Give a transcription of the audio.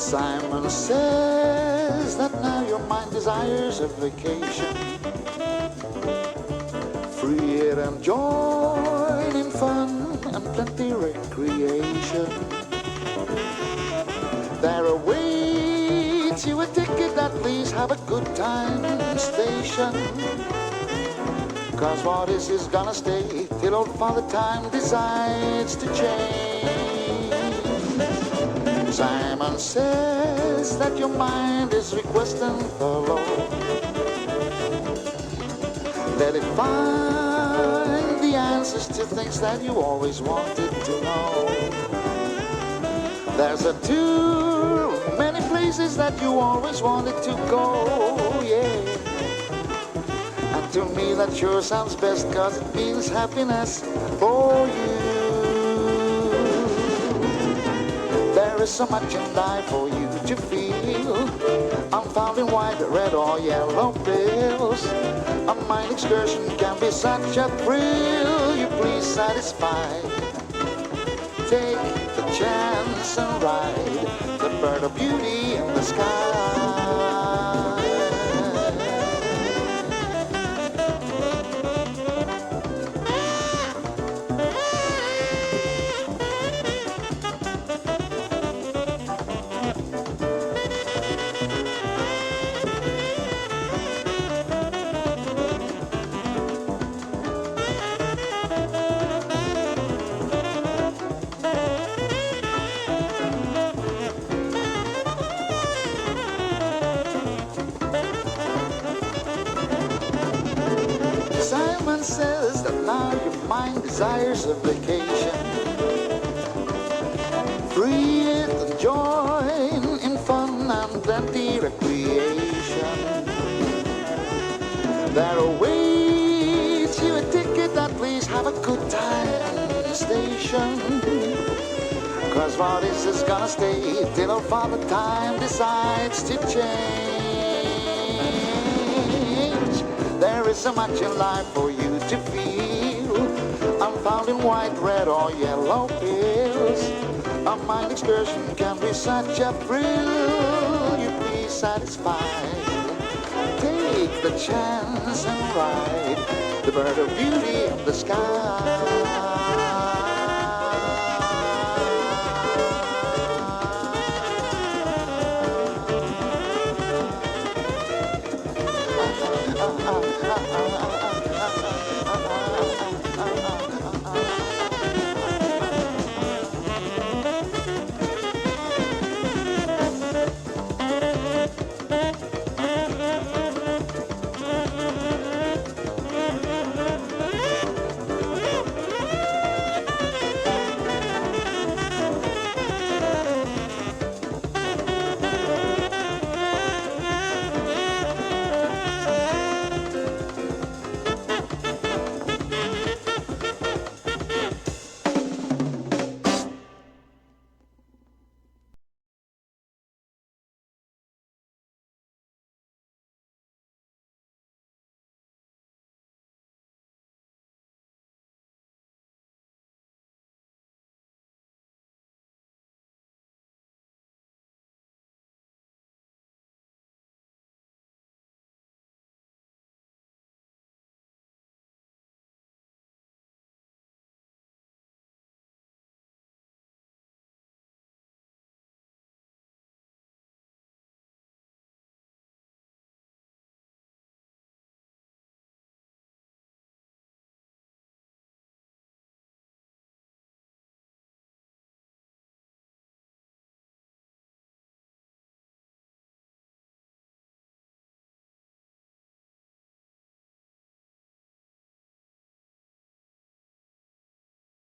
Simon says that now your mind desires a vacation, free and joy in fun and plenty recreation. There awaits you a ticket that please have a good time station, 'cause what is gonna stay till old Father Time decides to change. Simon says that your mind is requesting the Lord. Let it find the answers to things that you always wanted to know. There's too many places that you always wanted to go, yeah. And to me that sure sounds best, 'cause it means happiness for you. There is so much in life for you to feel. I'm found in white, red or yellow pills. A mind excursion can be such a thrill. You please satisfy. Take the chance and ride the bird of beauty in the sky. Simon says that now your mind desires a vacation, free and join in fun and plenty recreation. There awaits you a ticket that please have a good time station, 'cause what is gonna stay till old Father Time decides to change. There is so much in life for you to feel. I'm found in white, red or yellow pills. A mind excursion can be such a thrill. You please satisfy. Take the chance and ride the bird of beauty in the sky.